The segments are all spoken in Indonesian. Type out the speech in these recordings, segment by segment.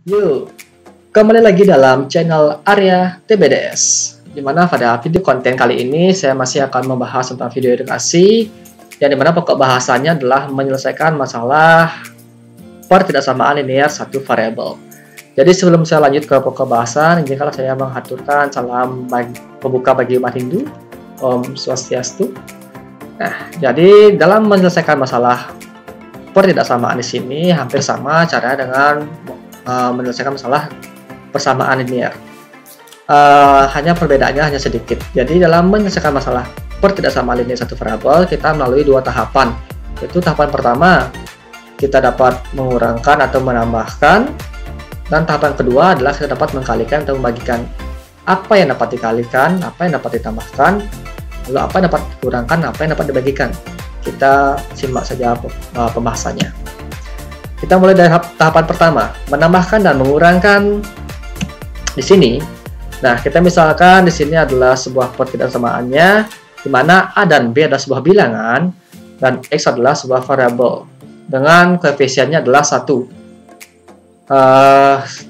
Yuk, kembali lagi dalam channel Arya TBDS. Dimana pada video konten kali ini saya masih akan membahas tentang video edukasi, yang dimana pokok bahasannya adalah menyelesaikan masalah pertidaksamaan linear satu variabel. Jadi sebelum saya lanjut ke pokok bahasan, izinkanlah saya menghaturkan salam pembuka bagi umat Hindu, Om Swastiastu. Nah, jadi dalam menyelesaikan masalah pertidaksamaan di sini hampir sama caranya dengan menyelesaikan masalah persamaan linear. Hanya perbedaannya hanya sedikit. Jadi dalam menyelesaikan masalah pertidaksamaan linear satu variabel, kita melalui dua tahapan. Yaitu tahapan pertama, kita dapat mengurangkan atau menambahkan, dan tahapan kedua adalah kita dapat mengkalikan atau membagikan. Apa yang dapat dikalikan, apa yang dapat ditambahkan, lalu apa yang dapat dikurangkan, apa yang dapat dibagikan. Kita simak saja pembahasannya. Kita mulai dari tahapan pertama, menambahkan dan mengurangkan. Di sini, nah kita misalkan di sini adalah sebuah pertidaksamaannya, di mana A dan B adalah sebuah bilangan dan X adalah sebuah variabel dengan koefisiennya adalah 1.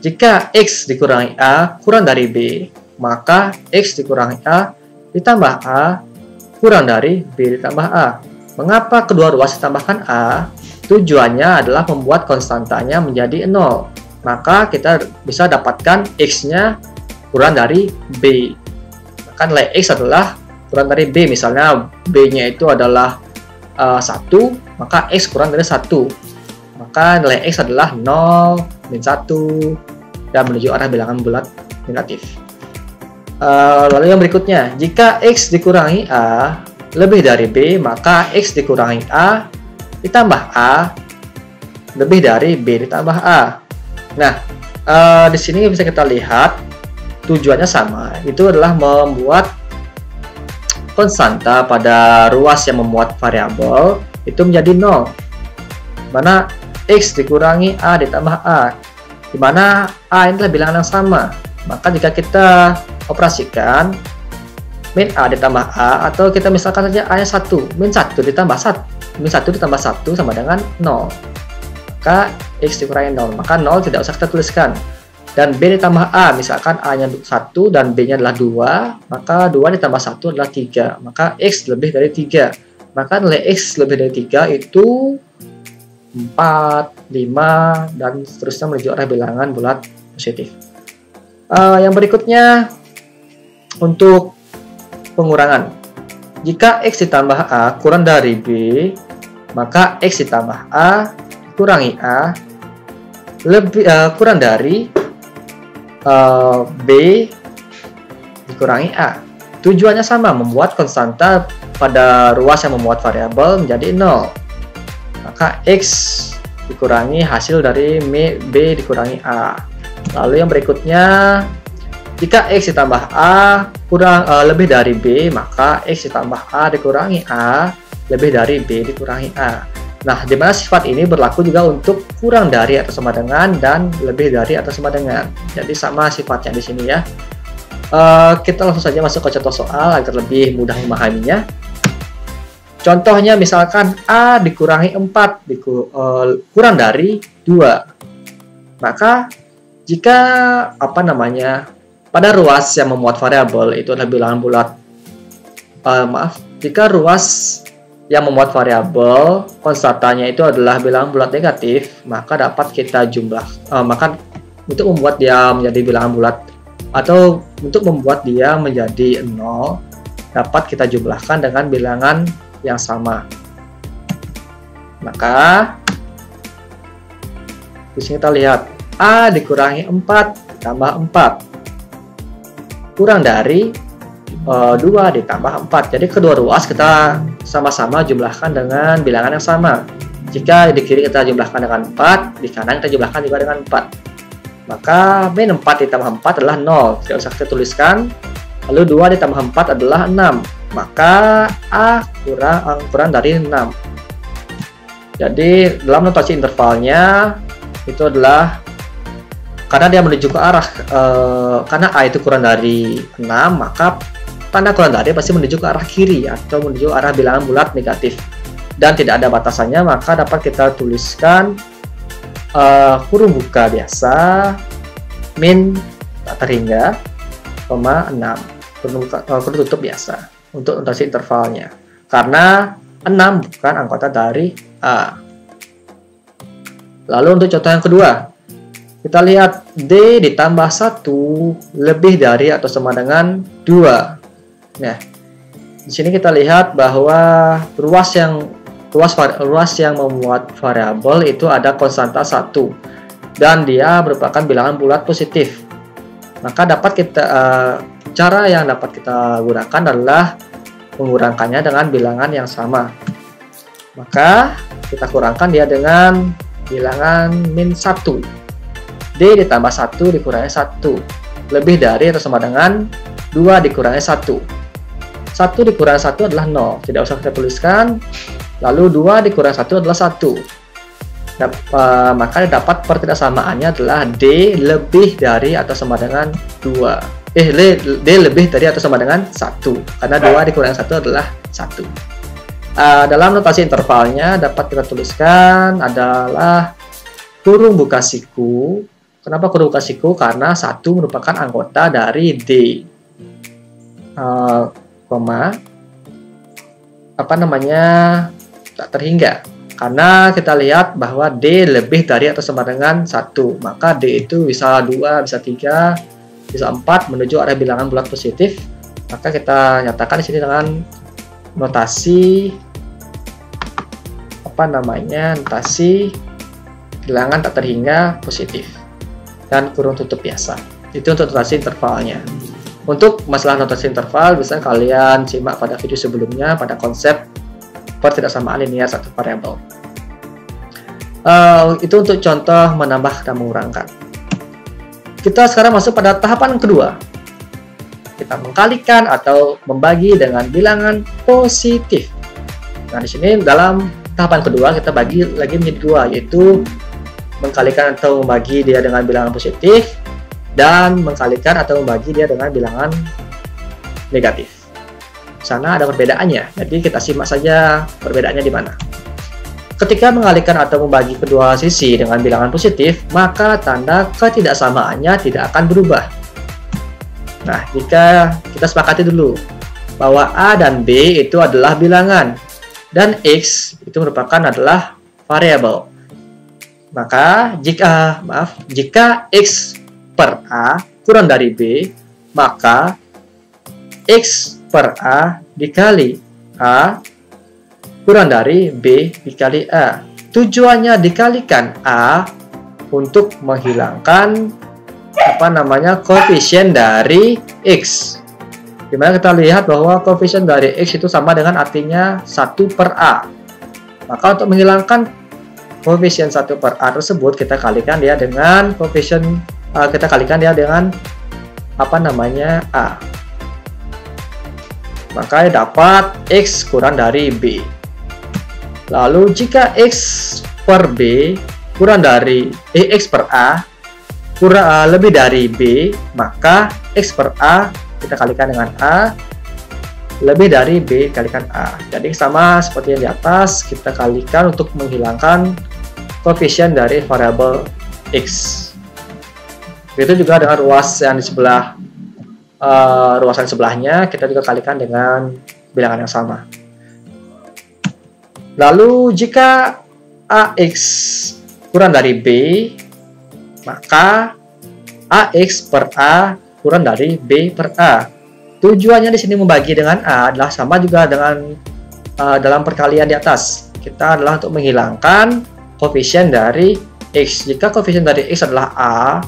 Jika X dikurangi A kurang dari B, maka X dikurangi A ditambah A kurang dari B ditambah A. Mengapa kedua ruas ditambahkan A? Tujuannya adalah membuat konstantanya menjadi 0. Maka kita bisa dapatkan X-nya kurang dari B. Maka nilai X adalah kurang dari B. Misalnya B-nya itu adalah 1, maka X kurang dari 1. Maka nilai X adalah 0, min 1, dan menuju arah bilangan bulat negatif. Lalu yang berikutnya, jika X dikurangi A lebih dari B, maka X dikurangi A ditambah A lebih dari B ditambah A. Nah, di sini bisa kita lihat tujuannya sama. Itu adalah membuat konstanta pada ruas yang memuat variabel itu menjadi 0. Mana X dikurangi A ditambah A, di mana A ini adalah bilangan yang sama. Maka jika kita operasikan min A ditambah A, atau kita misalkan saja A nya 1, min 1 ditambah 1, min 1 ditambah 1 sama dengan 0. Maka X dikurangi 0, maka 0 tidak usah kita tuliskan. Dan B ditambah A, misalkan A nya 1 dan B nya adalah 2, maka 2 ditambah 1 adalah 3, maka X lebih dari 3. Maka nilai X lebih dari 3 itu 4, 5, dan seterusnya menuju arah bilangan bulat positif. Yang berikutnya, untuk pengurangan. Jika X ditambah A kurang dari B, maka X ditambah A kurangi A lebih kurang dari B dikurangi A. Tujuannya sama, membuat konstanta pada ruas yang memuat variabel menjadi 0. Maka X dikurangi hasil dari B dikurangi A. Lalu yang berikutnya, jika X ditambah A lebih dari B, maka X ditambah A dikurangi A lebih dari B dikurangi A. Nah, di mana sifat ini berlaku juga untuk kurang dari atau sama dengan dan lebih dari atau sama dengan. Jadi sama sifatnya di sini ya. Kita langsung saja masuk ke contoh soal agar lebih mudah memahaminya. Contohnya misalkan A dikurangi 4 kurang dari 2. Maka jika pada ruas yang memuat variabel itu adalah bilangan bulat, jika ruas yang memuat variabel konstantanya itu adalah bilangan bulat negatif, maka dapat kita maka untuk membuat dia menjadi bilangan bulat atau untuk membuat dia menjadi 0, dapat kita jumlahkan dengan bilangan yang sama. Maka di sini kita lihat A dikurangi 4 ditambah 4 kurang dari 2 ditambah 4. Jadi kedua ruas kita sama-sama jumlahkan dengan bilangan yang sama. Jika di kiri kita jumlahkan dengan 4, di kanan kita jumlahkan juga dengan 4. Maka min 4 ditambah 4 adalah 0. Tidak usah kita tuliskan. Lalu 2 ditambah 4 adalah 6. Maka A kurang dari 6. Jadi dalam notasi intervalnya itu adalah karena dia menuju ke arah karena A itu kurang dari 6, maka tanda kurang dari pasti menuju ke arah kiri atau menuju arah bilangan bulat negatif. dan tidak ada batasannya, maka dapat kita tuliskan kurung buka biasa, min tak terhingga, koma 6, kurung tutup biasa untuk notasi intervalnya. Karena 6 bukan anggota dari A. Lalu untuk contoh yang kedua, kita lihat D ditambah 1 lebih dari atau sama dengan 2. Nah, di sini kita lihat bahwa ruas yang memuat variabel itu ada konstanta 1 dan dia merupakan bilangan bulat positif. Maka cara yang dapat kita gunakan adalah mengurangkannya dengan bilangan yang sama. Maka kita kurangkan dia dengan bilangan min 1. D ditambah 1 dikurangi 1 lebih dari atau sama dengan 2 dikurangi 1. 1 dikurangi 1 adalah 0, tidak usah kita tuliskan. Lalu 2 dikurangi 1 adalah 1. Maka dapat pertidaksamaannya adalah D lebih dari atau sama dengan 2. D lebih dari atau sama dengan 1. Karena 2 dikurangi 1 adalah 1. Dalam notasi intervalnya dapat kita tuliskan adalah kurung buka siku. Kenapa kurung buka siku? Karena 1 merupakan anggota dari D. Tak terhingga. Karena kita lihat bahwa D lebih dari atau sama dengan 1. Maka D itu bisa 2, bisa 3, bisa 4 menuju arah bilangan bulat positif. Maka kita nyatakan di sini dengan notasi notasi bilangan tak terhingga positif dan kurung tutup biasa. Itu untuk notasi intervalnya. Untuk masalah notasi interval bisa kalian simak pada video sebelumnya pada konsep pertidaksamaan linear satu variabel. Itu untuk contoh menambah dan mengurangkan. Kita sekarang masuk pada tahapan kedua. Kita mengkalikan atau membagi dengan bilangan positif. Nah, di sini dalam tahapan kedua kita bagi lagi menjadi dua, yaitu mengkalikan atau membagi dia dengan bilangan positif dan mengkalikan atau membagi dia dengan bilangan negatif. Sana ada perbedaannya, jadi kita simak saja perbedaannya di mana. Ketika mengkalikan atau membagi kedua sisi dengan bilangan positif, maka tanda ketidaksamaannya tidak akan berubah. Nah, jika kita sepakati dulu bahwa A dan B itu adalah bilangan dan X itu adalah variabel. Maka jika X per A kurang dari B, maka X per A dikali A kurang dari B dikali A. Tujuannya dikalikan A untuk menghilangkan koefisien dari X. Dimana kita lihat bahwa koefisien dari X itu sama dengan artinya 1 per A. Maka untuk menghilangkan koefisien 1 per A tersebut, kita kalikan dia dengan koefisien A. Maka dapat X kurang dari B. Lalu jika X per B kurang dari X per A lebih dari B, maka X per A kita kalikan dengan A lebih dari B kalikan A. Jadi sama seperti yang di atas, kita kalikan untuk menghilangkan koefisien dari variabel X. Begitu juga dengan ruas yang di sebelah ruasan sebelahnya, kita juga kalikan dengan bilangan yang sama. Lalu jika AX kurang dari B, maka AX per A kurang dari B per A. Tujuannya di sini membagi dengan A adalah sama juga dengan dalam perkalian di atas. Kita adalah untuk menghilangkan koefisien dari X. Jika koefisien dari X adalah A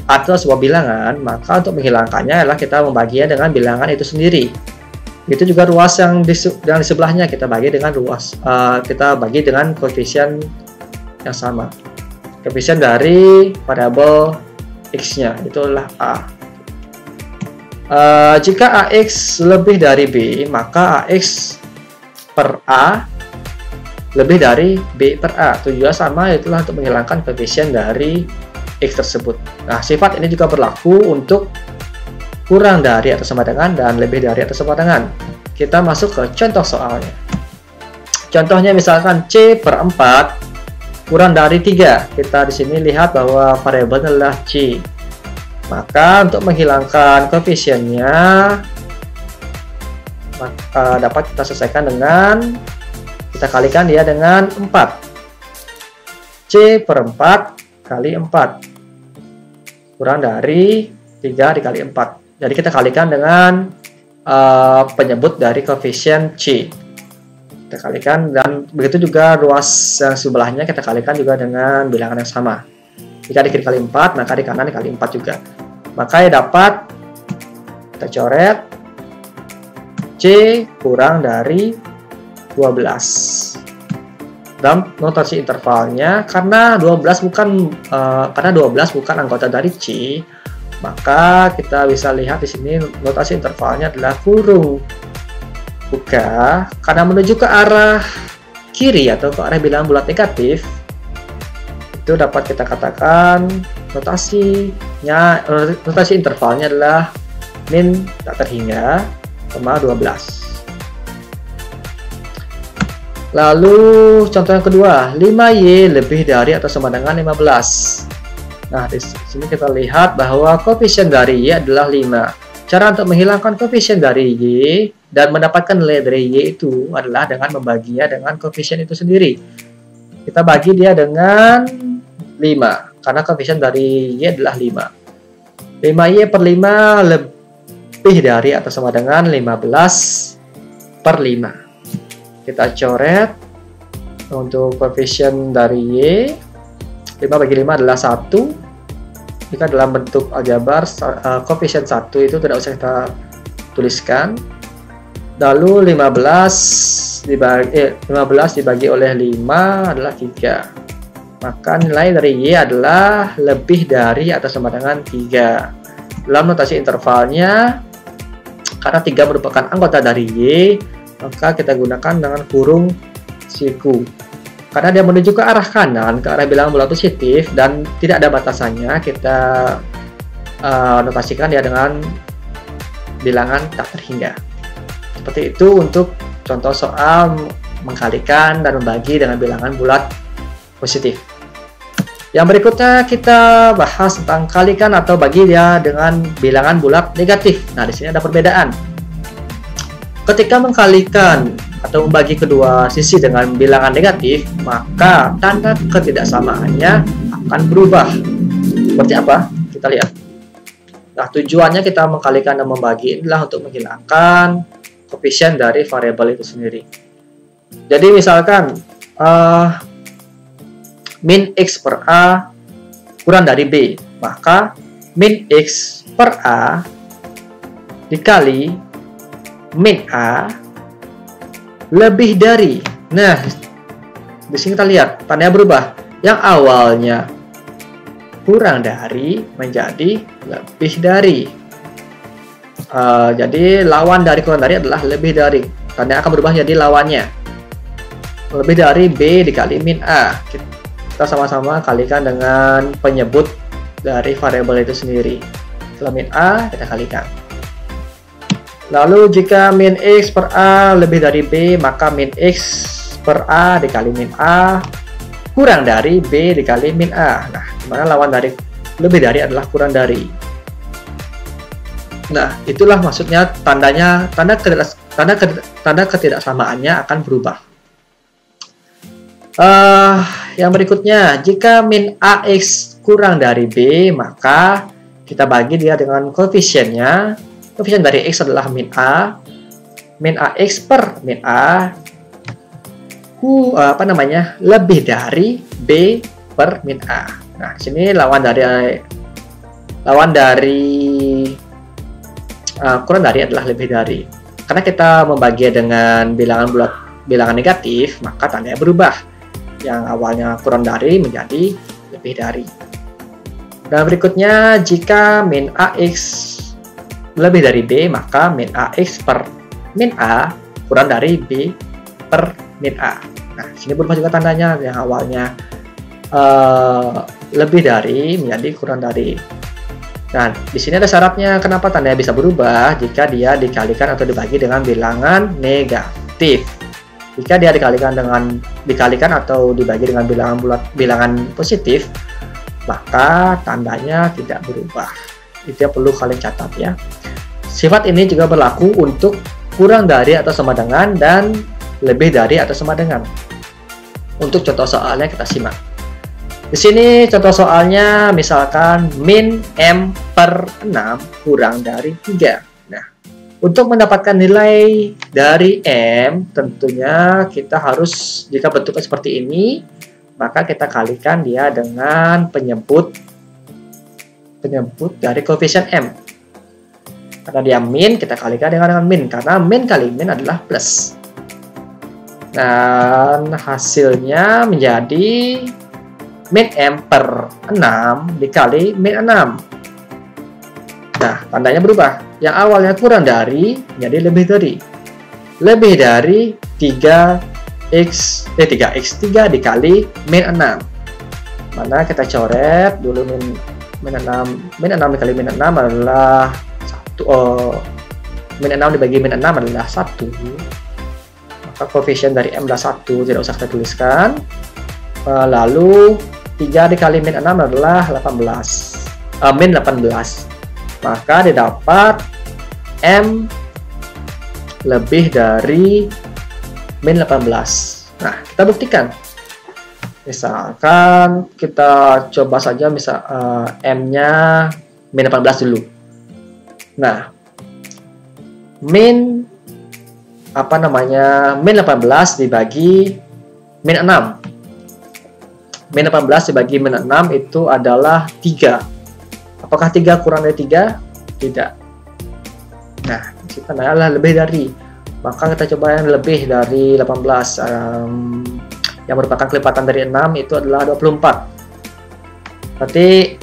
atau sebuah bilangan, maka untuk menghilangkannya adalah kita membaginya dengan bilangan itu sendiri. Itu juga ruas yang di sebelahnya kita bagi dengan koefisien yang sama. Koefisien dari variabel X-nya itulah A. Jika AX lebih dari B, maka AX per A lebih dari B per A. Tujuan sama, itulah untuk menghilangkan koefisien dari X tersebut. Nah, sifat ini juga berlaku untuk kurang dari atau sama dengan dan lebih dari atau sama dengan. Kita masuk ke contoh soalnya. Contohnya misalkan C per 4 kurang dari 3. Kita di sini lihat bahwa variabel adalah C. Maka untuk menghilangkan koefisiennya dapat kita selesaikan dengan kita kalikan dia dengan 4. C per 4 kali 4 kurang dari 3 dikali 4. Jadi kita kalikan dengan penyebut dari koefisien C. Kita kalikan, dan begitu juga ruas yang sebelahnya kita kalikan juga dengan bilangan yang sama. Jika di kiri kali 4, maka di kanan dikali 4 juga. Maka ya dapat kita coret C kurang dari 12. Dalam notasi intervalnya, karena 12 bukan anggota dari C, maka kita bisa lihat di sini notasi intervalnya adalah kurung buka, karena menuju ke arah kiri atau ke arah bilangan bulat negatif. Itu dapat kita katakan notasi intervalnya adalah min tak terhingga, 12. Lalu contoh yang kedua, 5Y lebih dari atau sama dengan 15. Nah, di sini kita lihat bahwa koefisien dari Y adalah 5. Cara untuk menghilangkan koefisien dari Y dan mendapatkan nilai dari Y itu adalah dengan membaginya dengan koefisien itu sendiri. Kita bagi dia dengan 5, karena koefisien dari Y adalah 5. 5Y per 5 lebih dari atau sama dengan 15 per 5. Kita coret untuk koefisien dari Y. 5 bagi 5 adalah 1. Jika dalam bentuk aljabar koefisien 1 itu tidak usah kita tuliskan. Lalu 15 dibagi oleh 5 adalah 3. Maka nilai dari Y adalah lebih dari atau sama dengan 3. Dalam notasi intervalnya, karena 3 merupakan anggota dari Y, maka kita gunakan dengan kurung siku. Karena dia menuju ke arah kanan, ke arah bilangan bulat positif, dan tidak ada batasannya, kita notasikan dia dengan bilangan tak terhingga. Seperti itu untuk contoh soal mengkalikan dan membagi dengan bilangan bulat positif. Yang berikutnya kita bahas tentang kalikan atau bagi dia dengan bilangan bulat negatif. Nah, di sini ada perbedaan. Ketika mengkalikan atau membagi kedua sisi dengan bilangan negatif, maka tanda ketidaksamaannya akan berubah. Seperti apa? Kita lihat. Nah, tujuannya kita mengkalikan dan membagi adalah untuk menghilangkan koefisien dari variabel itu sendiri. Jadi misalkan min X per A kurang dari B, maka min X per A dikali min A lebih dari. Nah, di sini kita lihat tandanya berubah. Yang awalnya kurang dari menjadi lebih dari. Jadi lawan dari kurang dari adalah lebih dari. Tandanya akan berubah jadi lawannya. Lebih dari B dikali min A. Kita sama-sama kalikan dengan penyebut dari variabel itu sendiri. Setelah min A, kita kalikan. Lalu jika min X per A lebih dari B, maka min X per A dikali min A kurang dari B dikali min A. Nah, dimana lawan dari lebih dari adalah kurang dari. Nah, itulah maksudnya tanda ketidaksamaannya akan berubah. Yang berikutnya, jika min AX kurang dari B, maka kita bagi dia dengan koefisiennya. Koefisien dari X adalah min AX per min A lebih dari B per min A. Nah, sini lawan dari kurang dari adalah lebih dari. Karena kita membagi dengan bilangan negatif, maka tandanya berubah. Yang awalnya kurang dari menjadi lebih dari. Dan berikutnya, jika min AX lebih dari B, maka min AX per min A kurang dari B per min A. Nah, sini berubah juga tandanya, yang awalnya lebih dari menjadi kurang dari. Dan di sini ada syaratnya kenapa tandanya bisa berubah jika dia dikalikan atau dibagi dengan bilangan negatif. Jika dia dikalikan atau dibagi dengan bilangan positif, maka tandanya tidak berubah. Itu yang perlu kalian catat ya. Sifat ini juga berlaku untuk kurang dari atau sama dengan dan lebih dari atau sama dengan. Untuk contoh soalnya kita simak. Di sini contoh soalnya misalkan min M per 6 kurang dari 3. Nah, untuk mendapatkan nilai dari M, tentunya kita harus, jika bentuknya seperti ini, maka kita kalikan dia dengan penyebut dari koefisien M. Karena dia min, kita kalikan dengan min, karena min kali min adalah plus. Dan hasilnya menjadi min M per 6 dikali min 6. Nah, tandanya berubah. Yang awalnya kurang dari, jadi lebih dari. Lebih dari 3x dikali min 6. Mana kita coret dulu min 6 dikali min 6 adalah 1. Min 6 dibagi min 6 adalah 1. Maka koefisien dari M adalah 1, tidak usah kita tuliskan. Lalu 3 dikali min 6 adalah 18. Min 18. Maka didapat M lebih dari min 18. Nah, kita buktikan. Misalkan kita coba saja M-nya min 18 dulu. Nah, min 18 dibagi min 6. Min 18 dibagi min 6 itu adalah 3. Apakah 3 kurang dari 3? Tidak. Nah, kita adalah lebih dari. Maka kita coba yang lebih dari 18. Yang merupakan kelipatan dari 6 itu adalah 24. Berarti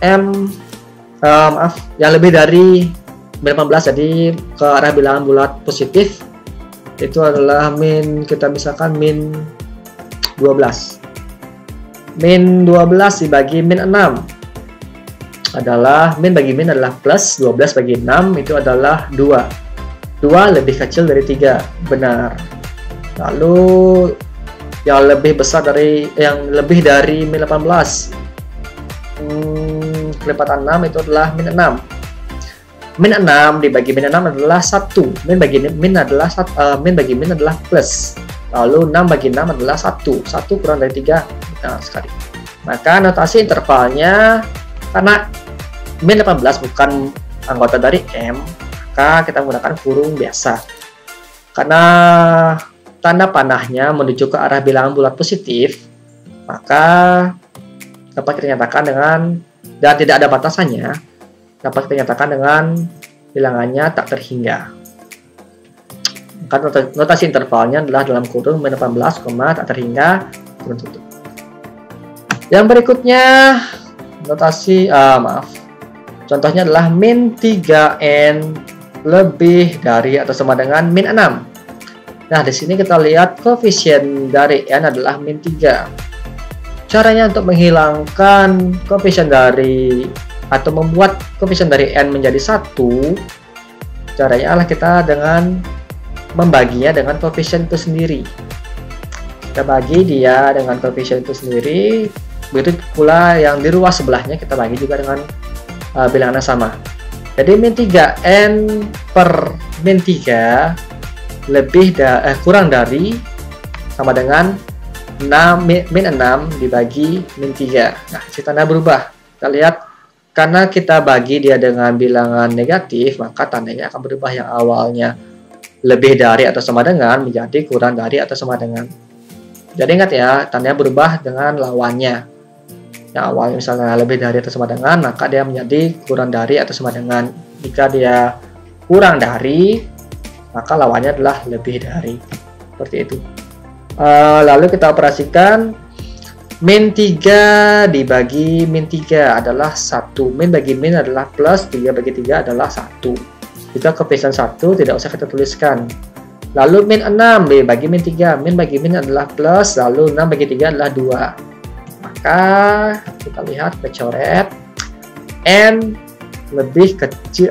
yang lebih dari min 18, jadi ke arah bilangan bulat positif, itu adalah kita misalkan min 12. Min 12 dibagi min 6 adalah, min bagi min adalah plus, 12 bagi 6 itu adalah 2. 2 lebih kecil dari 3, benar. Lalu yang lebih lebih dari min 18, kelipatan 6 itu adalah min 6. Min 6 dibagi min 6 adalah 1. Min bagi min adalah plus. Lalu 6 bagi 6 adalah 1. 1 kurang dari 3, benar sekali. Maka notasi intervalnya, karena min 18 bukan anggota dari M, maka kita menggunakan kurung biasa. Karena tanda panahnya menuju ke arah bilangan bulat positif, maka dapat kita nyatakan dengan, dan tidak ada batasannya, dapat kita nyatakan dengan bilangannya tak terhingga. Maka notasi intervalnya adalah dalam kurung min 18, tak terhingga, kurung tutup. Yang berikutnya notasi contohnya adalah min 3n lebih dari atau sama dengan min 6. Nah, di sini kita lihat koefisien dari n adalah min 3. Caranya untuk menghilangkan koefisien dari atau membuat koefisien dari n menjadi 1, caranya adalah kita dengan membaginya dengan koefisien itu sendiri. Kita bagi dia dengan koefisien itu sendiri. Begitu pula yang di ruas sebelahnya kita bagi juga dengan bilangan yang sama. Jadi min 3n per min 3 kurang dari sama dengan min 6 dibagi min 3. Nah, si tanda berubah. Kita lihat, karena kita bagi dia dengan bilangan negatif, maka tandanya akan berubah. Yang awalnya lebih dari atau sama dengan menjadi kurang dari atau sama dengan. Jadi ingat ya, tandanya berubah dengan lawannya. Yang awalnya misalnya lebih dari atau sama dengan, maka dia menjadi kurang dari atau sama dengan. Jika dia kurang dari, maka lawannya adalah lebih dari. Seperti itu. Lalu kita operasikan min 3 dibagi min 3 adalah 1. Min bagi min adalah plus, 3 bagi 3 adalah 1. Jika koefisien 1 tidak usah kita tuliskan. Lalu min 6 dibagi min 3. Min bagi min adalah plus, lalu 6 bagi 3 adalah 2. Maka kita lihat, kita coret n lebih kecil,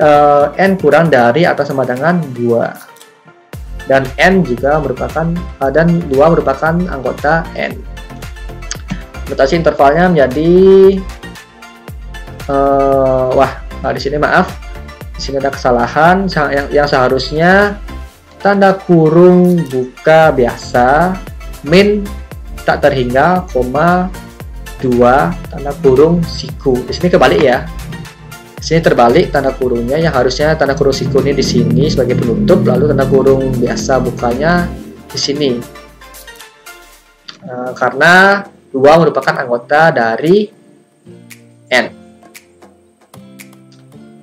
n kurang dari atau sama dengan 2. dan N juga merupakan dan 2 merupakan anggota N. Notasi intervalnya menjadi di sini maaf, di sini ada kesalahan yang seharusnya tanda kurung buka biasa min tak terhingga, koma 2 tanda kurung siku. Di sini kebalik ya. Di sini terbalik tanda kurungnya, yang harusnya tanda kurung siku ini di sini sebagai penutup, lalu tanda kurung biasa bukanya di sini. Karena 2 merupakan anggota dari N.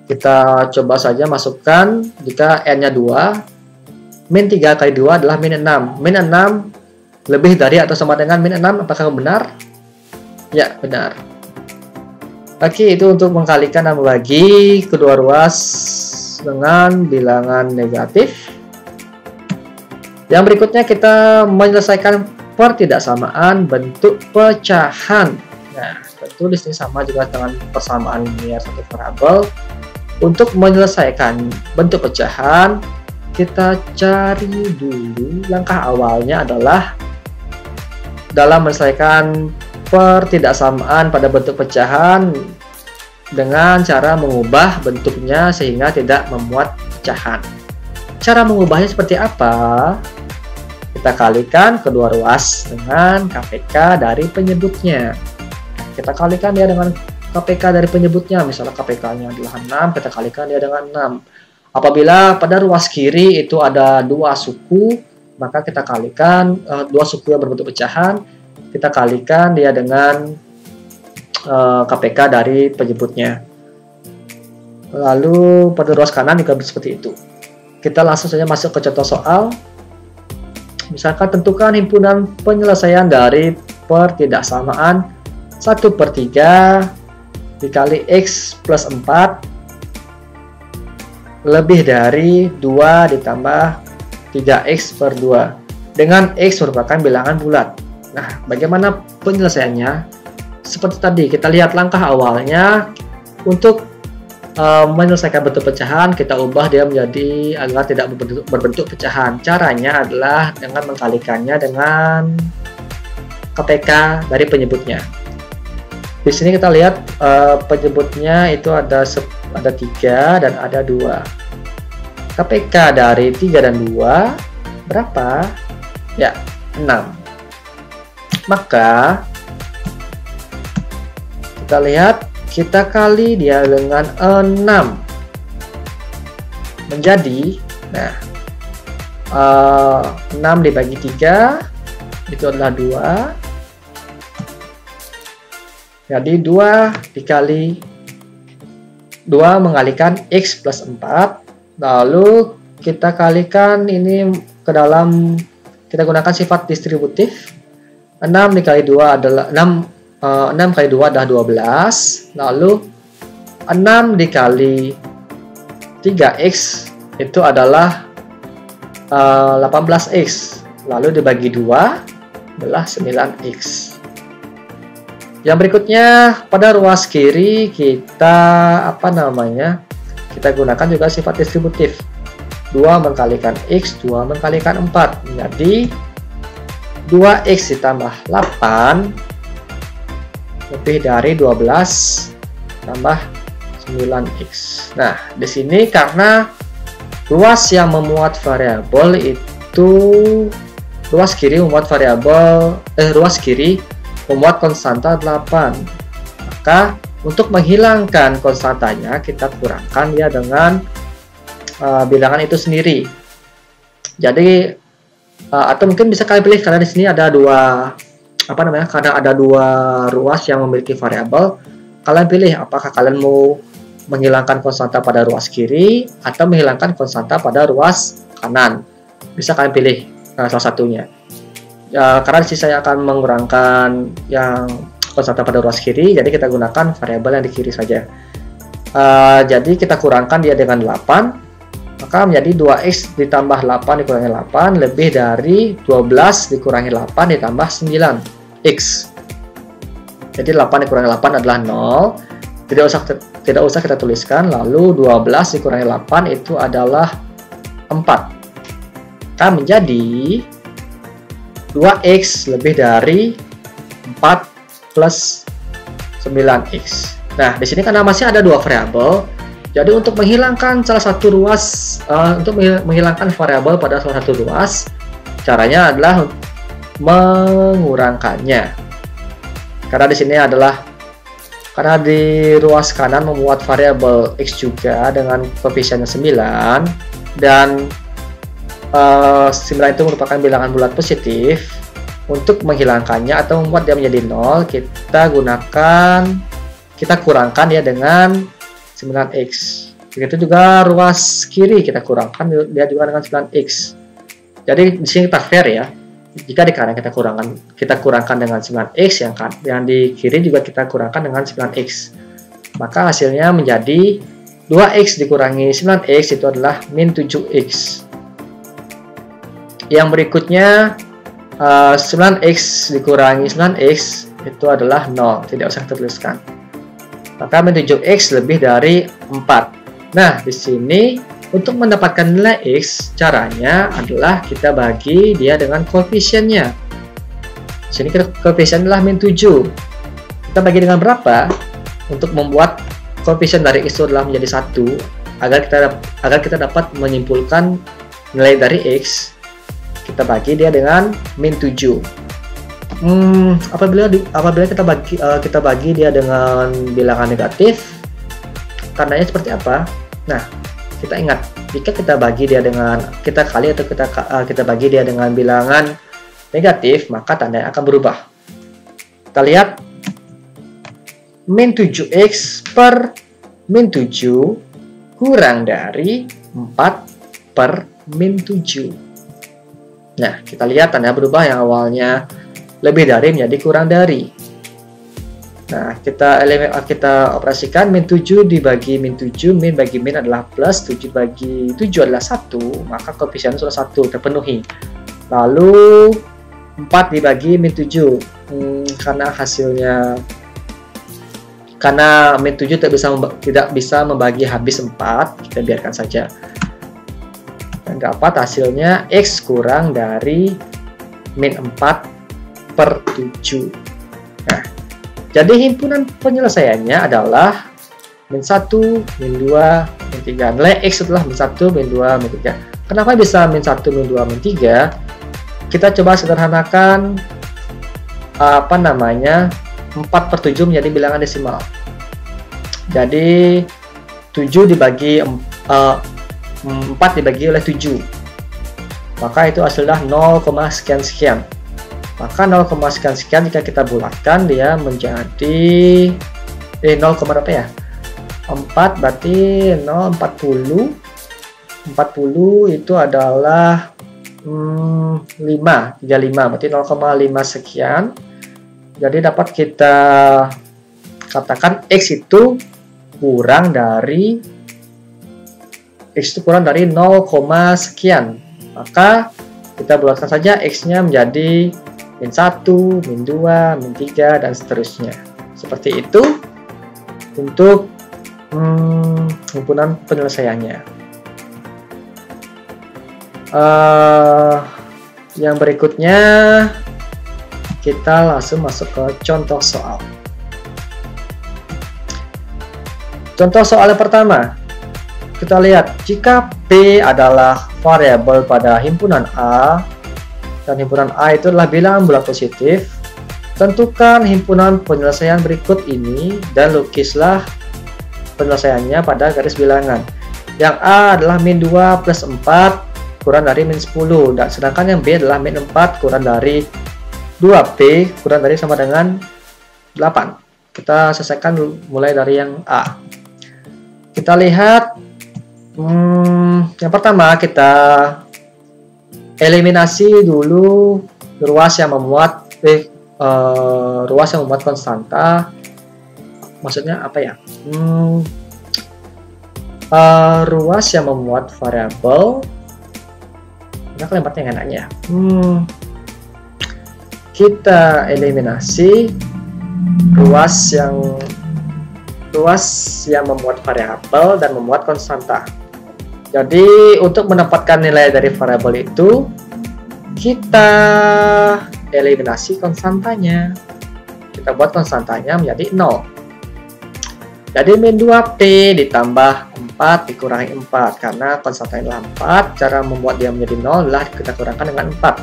Kita coba saja masukkan, jika N-nya 2, min 3 kali 2 adalah min 6. Min 6 lebih dari atau sama dengan min 6, apakah benar? Ya, benar. Oke, itu untuk mengkalikan dan membagi kedua ruas dengan bilangan negatif. Yang berikutnya kita menyelesaikan pertidaksamaan bentuk pecahan. Nah, tentu di sini sama juga dengan persamaan linear satu variabel. Untuk menyelesaikan bentuk pecahan, kita cari dulu langkah awalnya adalah dalam menyelesaikan pertidaksamaan pada bentuk pecahan dengan cara mengubah bentuknya sehingga tidak memuat pecahan. Cara mengubahnya seperti apa? Kita kalikan kedua ruas dengan KPK dari penyebutnya. Kita kalikan dia dengan KPK dari penyebutnya. Misalnya KPK-nya adalah 6, kita kalikan dia dengan 6. Apabila pada ruas kiri itu ada 2 suku, maka kita kalikan 2 suku yang berbentuk pecahan, kita kalikan dia dengan KPK dari penyebutnya. Lalu pada ruas kanan juga seperti itu. Kita langsung saja masuk ke contoh soal. Misalkan tentukan himpunan penyelesaian dari pertidaksamaan 1/3 dikali X plus 4 lebih dari 2 ditambah 3X per 2 dengan X merupakan bilangan bulat. Nah, bagaimana penyelesaiannya? Seperti tadi, kita lihat langkah awalnya. Untuk menyelesaikan bentuk pecahan, kita ubah dia menjadi agar tidak berbentuk pecahan. Caranya adalah dengan mengkalikannya dengan KPK dari penyebutnya. Di sini kita lihat penyebutnya itu ada 3 dan ada 2. KPK dari 3 dan 2 berapa? Ya, 6. Maka kita lihat, kita kali dia dengan 6 menjadi, nah 6 dibagi 3 itu adalah 2. Jadi 2 dikali 2 mengalikan X plus 4, lalu kita kalikan ini ke dalam, kita gunakan sifat distributif. 6 dikali 2 adalah 6 kali 2 adalah 12, lalu 6 dikali 3X itu adalah 18X, lalu dibagi 2 adalah 9X. Yang berikutnya pada ruas kiri kita kita gunakan juga sifat distributif. 2 mengkalikan X, 2 mengkalikan 4 menjadi 2X ditambah 8 lebih dari 12 tambah 9X. Nah, di sini karena ruas yang memuat variabel itu ruas kiri memuat konstanta 8. Maka untuk menghilangkan konstantanya kita kurangkan ya dengan bilangan itu sendiri. Jadi atau mungkin bisa kalian pilih karena di sini ada karena ada 2 ruas yang memiliki variabel. Kalian pilih apakah kalian mau menghilangkan konstanta pada ruas kiri atau menghilangkan konstanta pada ruas kanan. Bisa kalian pilih salah satunya. Karena di sini saya akan mengurangkan yang konstanta pada ruas kiri, jadi kita gunakan variabel yang di kiri saja. Jadi kita kurangkan dia dengan 8, maka menjadi 2X ditambah 8 dikurangi 8 lebih dari 12 dikurangi 8 ditambah 9X. Jadi 8 dikurangi 8 adalah 0. Tidak usah kita tuliskan. Lalu 12 dikurangi 8 itu adalah 4. maka menjadi 2x lebih dari 4 plus 9x. Nah, di sini karena masih ada dua variabel, jadi untuk menghilangkan salah satu ruas, untuk menghilangkan variabel pada salah satu ruas, caranya adalah mengurangkannya. Karena di sini adalah karena di ruas kanan memuat variabel x juga dengan koefisiennya 9 dan 9 itu merupakan bilangan bulat positif. Untuk menghilangkannya atau membuat dia menjadi 0, kita kurangkan ya dengan 9x. Begitu juga ruas kiri kita kurangkan dia juga dengan 9x. Jadi di sini kita fair ya. Jika di kanan kita kurangkan dengan 9x, yang di kiri juga kita kurangkan dengan 9x. Maka hasilnya menjadi 2x dikurangi 9x itu adalah min 7x. Yang berikutnya 9x dikurangi 9x itu adalah 0, tidak usah kita tuliskan. Maka min 7x lebih dari 4. Nah, di sini untuk mendapatkan nilai x, caranya adalah kita bagi dia dengan koefisiennya. Di sini koefisien adalah min 7. Kita bagi dengan berapa? Untuk membuat koefisien dari x itu adalah menjadi 1, agar kita dapat menyimpulkan nilai dari x, kita bagi dia dengan min 7. Apabila kita bagi dia dengan bilangan negatif, tandanya seperti apa? Nah, kita ingat, jika kita bagi dia dengan kita bagi dia dengan bilangan negatif, maka tandanya akan berubah. Kita lihat min 7x per min 7 kurang dari 4 per min 7. Nah, kita lihat tanda berubah yang awalnya lebih dari menjadi kurang dari. Nah, kita operasikan min 7 dibagi min 7, min bagi min adalah plus, 7 bagi 7 adalah 1, maka koefisien sudah 1 terpenuhi. Lalu 4 dibagi min 7, karena min 7 tidak bisa membagi habis 4, kita biarkan saja. Dan dapat hasilnya x kurang dari min 4 per 7. Nah, jadi himpunan penyelesaiannya adalah min 1, min 2, min 3. Nilai x adalah min 1, min 2, min 3. Kenapa bisa min 1, min 2, min 3? Kita coba sederhanakan 4 per 7 menjadi bilangan desimal. Jadi 7 dibagi 4 dibagi oleh 7, maka itu hasilnya 0, sekian-sekian. Maka 0, sekian-sekian jika kita bulatkan dia menjadi 0, berapa ya? 4 berarti 0, 40 itu adalah 35 berarti 0,5 sekian. Jadi dapat kita katakan x itu kurang dari 0, sekian. Maka kita bulatkan saja x-nya menjadi min 1, min 2, min 3, dan seterusnya. Seperti itu untuk himpunan penyelesaiannya. Yang berikutnya kita langsung masuk ke contoh soal. Contoh soal yang pertama, kita lihat jika P adalah variabel pada himpunan A dan himpunan A itu adalah bilangan bulat positif, tentukan himpunan penyelesaian berikut ini dan lukislah penyelesaiannya pada garis bilangan. Yang A adalah min 2 plus 4 kurang dari min 10, dan sedangkan yang B adalah min 4 kurang dari 2P kurang dari sama dengan 8. Kita selesaikan mulai dari yang A. Kita lihat yang pertama, kita eliminasi dulu ruas yang memuat konstanta. Maksudnya apa ya? Ruas yang memuat variabel. Nah, kalimatnya enaknya. Kita eliminasi ruas yang memuat variabel dan memuat konstanta. Jadi untuk mendapatkan nilai dari variabel itu, kita eliminasi konstantanya. Kita buat konstantanya menjadi 0. Jadi min 2P ditambah 4 dikurangi 4, karena konstantanya adalah 4. Cara membuat dia menjadi 0 adalah kita kurangkan dengan 4.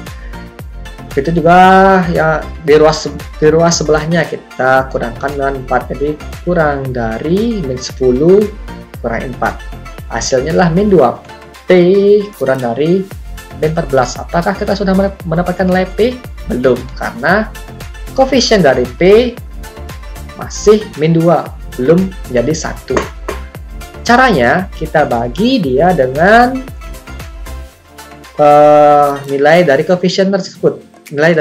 Itu juga ya di ruas sebelahnya kita kurangkan dengan 4. Jadi kurang dari min 10 kurangi 4. Hasilnya adalah min 2P kurang dari min 14. Apakah kita sudah mendapatkan nilai P? Belum, karena koefisien dari P masih min 2, belum menjadi 1. Caranya kita bagi dia dengan nilai dari koefisien tersebut. Nilai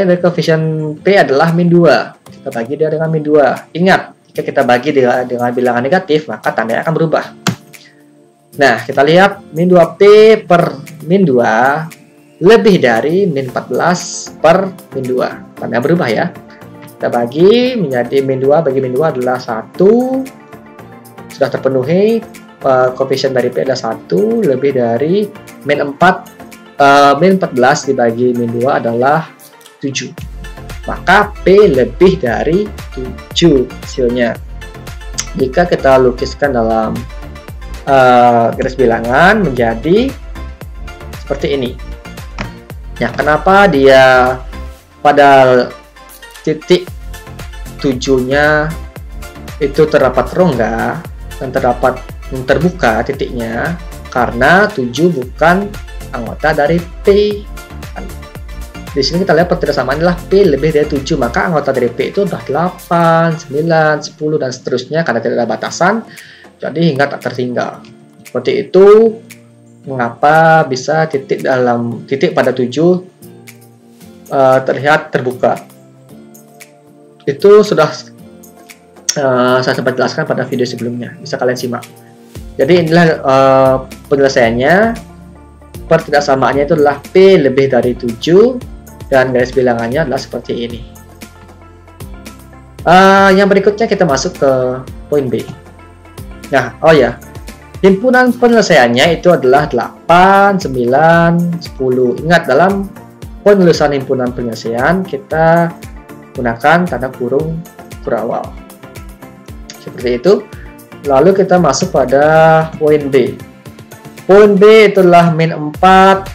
dari koefisien P adalah min 2. Kita bagi dia dengan min 2. Ingat, jika kita bagi dengan bilangan negatif, maka tandanya akan berubah. Nah, kita lihat min 2P per min 2 lebih dari min 14 per min 2. Tandanya berubah ya. Kita bagi menjadi min 2 bagi min 2 adalah 1. Sudah terpenuhi, koefisien dari P adalah 1, lebih dari min 14 dibagi min 2 adalah 7. Maka P lebih dari 7 hasilnya. Jika kita lukiskan dalam garis bilangan menjadi seperti ini. Ya, kenapa dia pada titik 7-nya itu terdapat rongga dan terbuka titiknya, karena 7 bukan anggota dari P. Di sini kita lihat persamaan adalah P lebih dari 7, maka anggota dari P itu adalah 8, 9, 10 dan seterusnya, karena tidak ada batasan, jadi hingga tak tertinggal. Seperti itu mengapa bisa titik pada 7 terlihat terbuka. Itu sudah saya sempat jelaskan pada video sebelumnya, bisa kalian simak. Jadi inilah penyelesaiannya. Pertidaksamaannya itu adalah P lebih dari 7 dan garis bilangannya adalah seperti ini. Yang berikutnya kita masuk ke poin B. Nah, himpunan penyelesaiannya itu adalah 8, 9, 10. Ingat, dalam penulisan himpunan penyelesaian kita gunakan tanda kurung kurawal. Seperti itu. Lalu kita masuk pada poin B. Poin B itulah min 4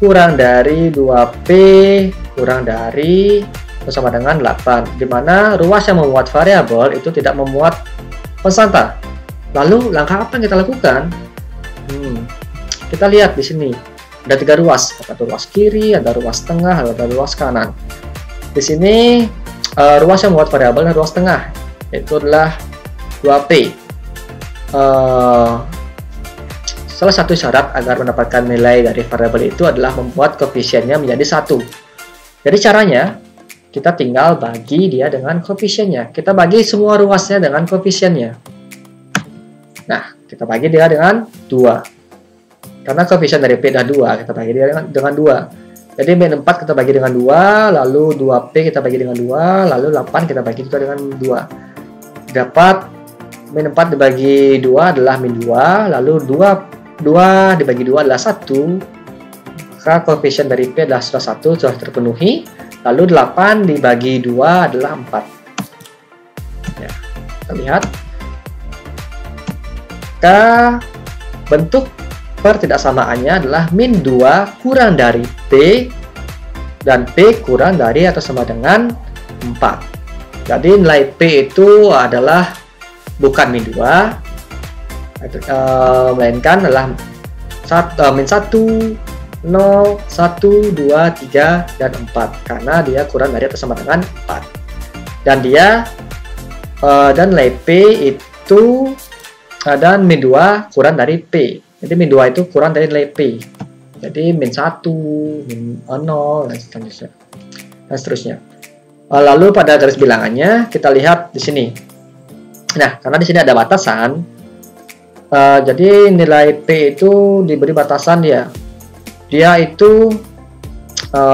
kurang dari 2P kurang dari bersama dengan 8, di mana ruas yang memuat variabel itu tidak memuat konstanta. Lalu langkah apa yang kita lakukan? Kita lihat di sini ada 3 ruas, ada ruas kiri, ada ruas tengah, ada ruas kanan. Di sini ruas yang memuat variabel dan ruas tengah itu adalah 2P. Salah satu syarat agar mendapatkan nilai dari variabel itu adalah membuat koefisiennya menjadi 1. Jadi caranya, kita tinggal bagi dia dengan koefisiennya. Kita bagi semua ruasnya dengan koefisiennya. Nah, kita bagi dia dengan 2. Karena koefisien dari P adalah 2, kita bagi dia dengan 2. Jadi min 4 kita bagi dengan 2, lalu 2P kita bagi dengan 2, lalu 8 kita bagi juga dengan 2. Dapat min 4 dibagi 2 adalah min 2, lalu 2 dibagi 2 adalah 1, maka koefisien dari P adalah sudah 1, sudah terpenuhi, lalu 8 dibagi 2 adalah 4. Ya, kita lihat. Bentuk pertidaksamaannya adalah min 2 kurang dari P, dan P kurang dari atau sama dengan 4. Jadi nilai P itu adalah bukan min 2, melainkan adalah min 1, 0, 1, 2, 3, dan 4, karena dia kurang dari atau sama dengan 4. Dan nilai P itu dan min 2 kurang dari P. Jadi min 2 itu kurang dari nilai P. Jadi min 1, min 0, dan seterusnya. Lalu pada garis bilangannya kita lihat di sini. Nah, karena di sini ada batasan, jadi nilai P itu diberi batasan dia itu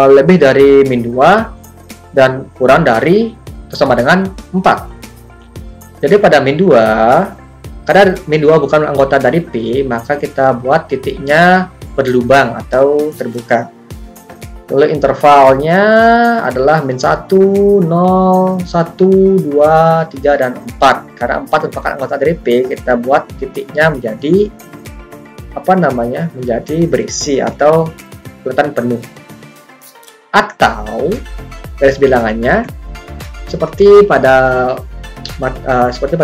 lebih dari min 2 dan kurang dari atau sama dengan 4. Jadi pada min 2 Karena min 2 bukan anggota dari P, maka kita buat titiknya berlubang atau terbuka. Lalu intervalnya adalah min 1, 0, 1, 2, 3, dan 4. Karena 4 merupakan anggota dari P, kita buat titiknya menjadi menjadi berisi atau urutan penuh. Atau garis bilangannya seperti pada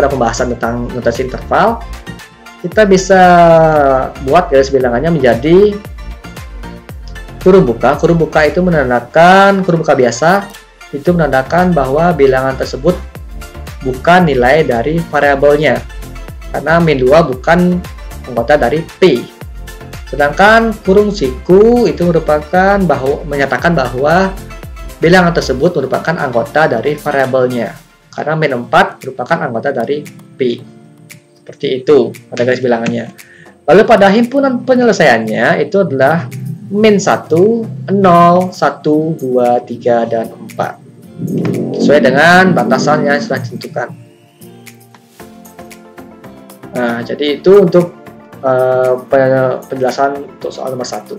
pembahasan tentang notasi interval, kita bisa buat garis bilangannya menjadi huruf buka. Huruf buka itu menandakan, huruf buka biasa itu menandakan bahwa bilangan tersebut bukan nilai dari variabelnya, karena min 2 bukan anggota dari P. Sedangkan kurung siku itu menyatakan bahwa bilangan tersebut merupakan anggota dari variabelnya, karena min 4 merupakan anggota dari P. Seperti itu pada garis bilangannya. Lalu pada himpunan penyelesaiannya itu adalah min 1, 0, 1, 2, 3, dan 4. Sesuai dengan batasan yang sudah ditentukan. Nah, jadi itu untuk penjelasan untuk soal nomor 1.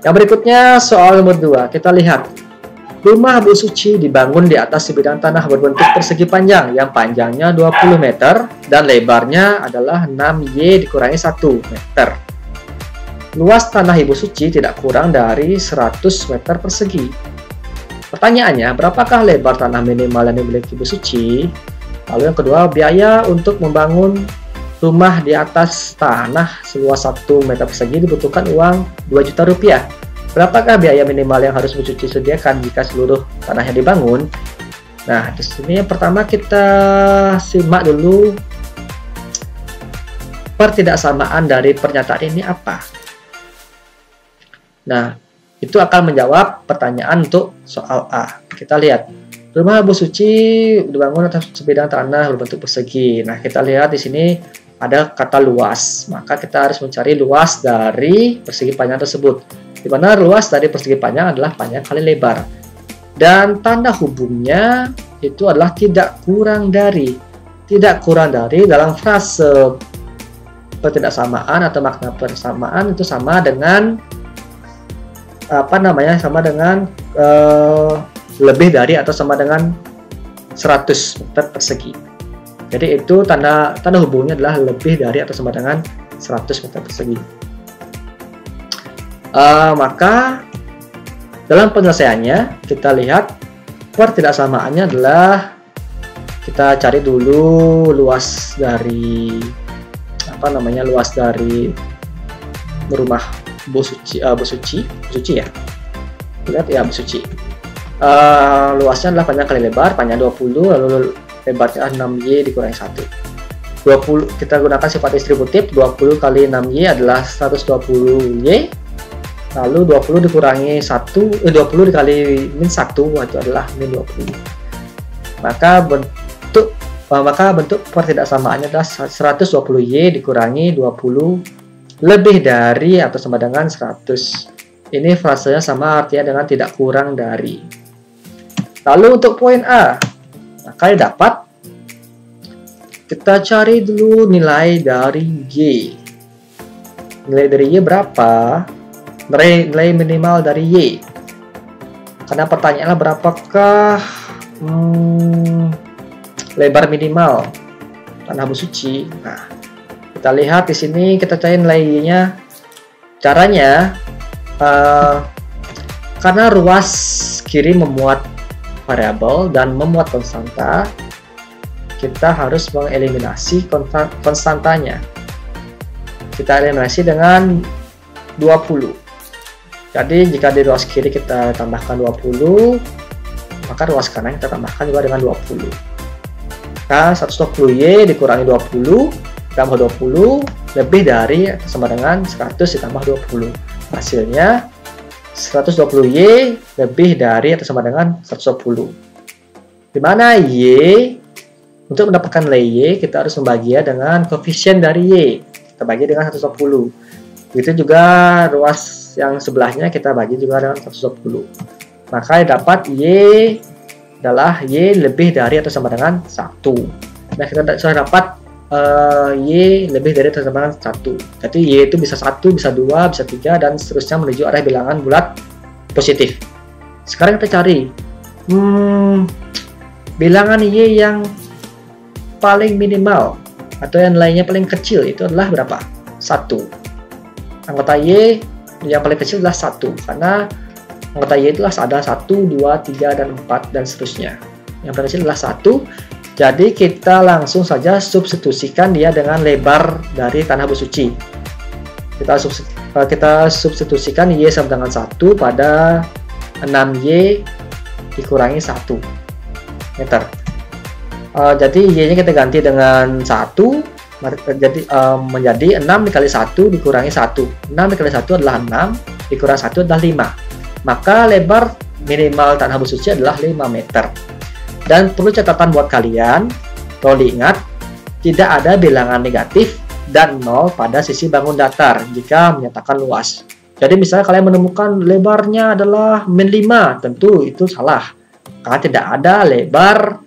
Yang berikutnya soal nomor 2. Kita lihat. Rumah Bu Suci dibangun di atas sebidang tanah berbentuk persegi panjang yang panjangnya 20 meter dan lebarnya adalah 6Y dikurangi 1 meter. Luas tanah Ibu Suci tidak kurang dari 100 meter persegi. Pertanyaannya, berapakah lebar tanah minimal yang dimiliki Ibu Suci? Lalu yang kedua, biaya untuk membangun rumah di atas tanah seluas 1 meter persegi dibutuhkan uang 2 juta rupiah. Berapakah biaya minimal yang harus Bu Suci sediakan jika seluruh tanahnya dibangun? Nah, di sini yang pertama kita simak dulu pertidaksamaan dari pernyataan ini apa. Nah, itu akan menjawab pertanyaan untuk soal A. Kita lihat. Rumah Bu Suci dibangun atas sebidang tanah berbentuk persegi. Nah, kita lihat di sini ada kata luas. Maka kita harus mencari luas dari persegi panjang tersebut. Di mana luas dari persegi panjang adalah panjang kali lebar. Dan tanda hubungnya itu adalah tidak kurang dari. Tidak kurang dari dalam frase pertidaksamaan atau makna persamaan itu sama dengan lebih dari atau sama dengan 100 meter persegi. Jadi itu tanda hubungnya adalah lebih dari atau sama dengan 100 meter persegi. Maka dalam penyelesaiannya kita lihat pertidaksamaannya adalah kita cari dulu luas dari rumah Bu Suci ya. Lihat ya, Bu Suci. Luasnya adalah panjang kali lebar, panjang 20, lalu lebarnya 6Y dikurangi 1. 20 kita gunakan sifat distributif, 20 kali 6Y adalah 120Y. Lalu 20 dikurangi 20 dikali min 1 itu adalah min 20. Maka bentuk pertidaksamaannya adalah 120Y dikurangi 20 lebih dari atau sama dengan 100. Ini frasenya sama artinya dengan tidak kurang dari. Lalu untuk poin A, maka dapat kita cari dulu nilai dari Y. Nilai dari Y berapa? Nilai minimal dari Y. Karena pertanyaannya berapakah lebar minimal tanah Bu Suci. Nah, kita lihat di sini, kita cari nilai Y-nya. Caranya karena ruas kiri memuat variabel dan memuat konstanta, kita harus mengeliminasi konstantanya. Kita eliminasi dengan 20. Jadi jika di ruas kiri kita tambahkan 20, maka ruas kanan kita tambahkan juga dengan 20. Maka 120Y dikurangi 20 ditambah 20 lebih dari sama dengan 100 ditambah 20. Hasilnya 120Y lebih dari atau sama dengan 120. Dimana Y, untuk mendapatkan nilai Y, kita harus membaginya dengan koefisien dari Y. Kita bagi dengan 120. Begitu juga ruas yang sebelahnya kita bagi juga dengan 120. Maka dapat Y adalah Y lebih dari atau sama dengan 1. Nah, kita sudah dapat Y lebih dari atau sama dengan 1. Jadi Y itu bisa 1, bisa 2, bisa 3, dan seterusnya menuju arah bilangan bulat positif. Sekarang kita cari bilangan Y yang paling minimal atau yang lainnya paling kecil itu adalah berapa? 1. Anggota Y yang paling kecil adalah 1, karena anggota Y itu ada 1, 2, 3, dan 4, dan seterusnya. Yang paling kecil adalah 1. Jadi kita langsung saja substitusikan dia dengan lebar dari tanah bersuci. Kita substitusikan Y sama dengan 1 pada 6Y dikurangi 1 meter. Jadi Y nya kita ganti dengan 1, jadi menjadi 6 dikali 1 dikurangi 1. 6 dikali 1 adalah 6, dikurangi 1 adalah 5. Maka lebar minimal tanah bersuci adalah 5 meter. Dan perlu catatan buat kalian, perlu diingat, tidak ada bilangan negatif dan 0 pada sisi bangun datar jika menyatakan luas. Jadi misalnya kalian menemukan lebarnya adalah min 5, tentu itu salah. Karena tidak ada lebar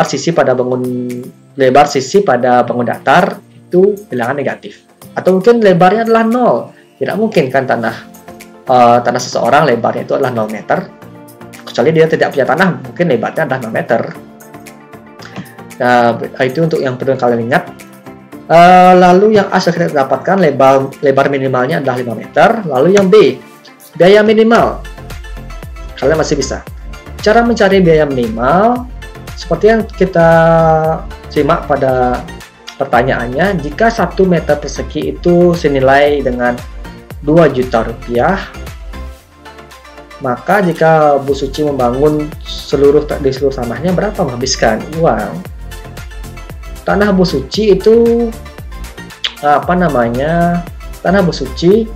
sisi pada bangun datar itu bilangan negatif. Atau mungkin lebarnya adalah 0. Tidak mungkin kan tanah seseorang lebarnya itu adalah 0 meter. Kecuali dia tidak punya tanah, mungkin lebarnya adalah 0 meter. Nah, itu untuk yang perlu kalian ingat. Lalu yang A sudah kita dapatkan lebar minimalnya adalah 5 meter. Lalu yang B, biaya minimal. Kalian masih bisa. Cara mencari biaya minimal seperti yang kita simak pada pertanyaannya, jika 1 meter persegi itu senilai dengan 2 juta rupiah, maka jika Bu Suci membangun di seluruh tanahnya, berapa menghabiskan uang? Tanah Bu Suci itu tanah Bu Suci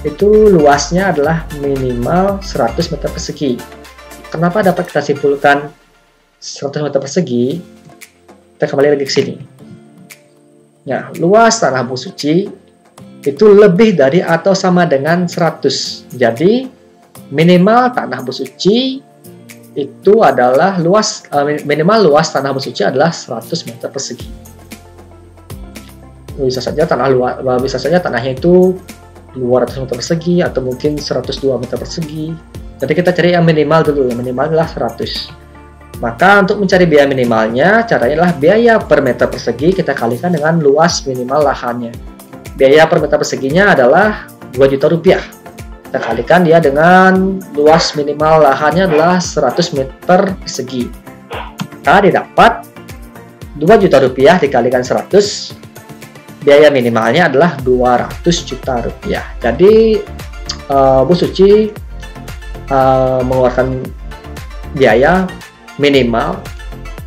itu luasnya adalah minimal 100 meter persegi. Kenapa dapat kita simpulkan 100 meter persegi? Kita kembali lagi ke sini. Nah, luas tanah Bu Suci itu lebih dari atau sama dengan 100. Jadi minimal tanah Bu Suci itu adalah minimal luas tanah Bu Suci adalah 100 meter persegi. Bisa saja tanahnya itu 200 meter persegi atau mungkin 102 meter persegi. Jadi kita cari yang minimal dulu, yang minimal adalah 100. Maka untuk mencari biaya minimalnya, caranya adalah biaya per meter persegi kita kalikan dengan luas minimal lahannya. Biaya per meter perseginya adalah 2 juta rupiah. Kita kalikan dia dengan luas minimal lahannya adalah 100 meter persegi. Kita didapat 2 juta rupiah dikalikan 100, biaya minimalnya adalah 200 juta rupiah. Jadi Bu Suci mengeluarkan biaya minimal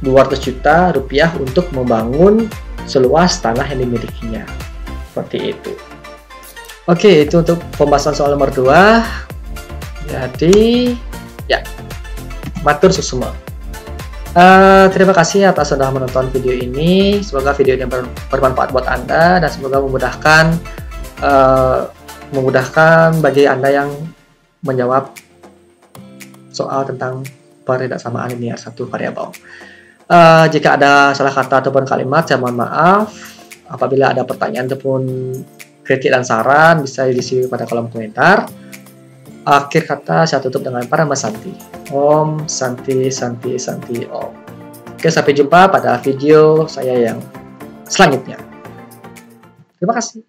200 juta rupiah untuk membangun seluas tanah yang dimilikinya. Seperti itu. Oke, itu untuk pembahasan soal nomor 2. Jadi, ya, matur susuma. Terima kasih atas sudah menonton video ini. Semoga video ini bermanfaat buat Anda dan semoga memudahkan bagi Anda yang menjawab soal tentang perbedaan linear satu variabel. Jika ada salah kata ataupun kalimat, saya mohon maaf. Apabila ada pertanyaan ataupun kritik dan saran, bisa diisi pada kolom komentar. Akhir kata saya tutup dengan Parama Santi. Om Santi Santi Santi Om. Oke, sampai jumpa pada video saya yang selanjutnya. Terima kasih.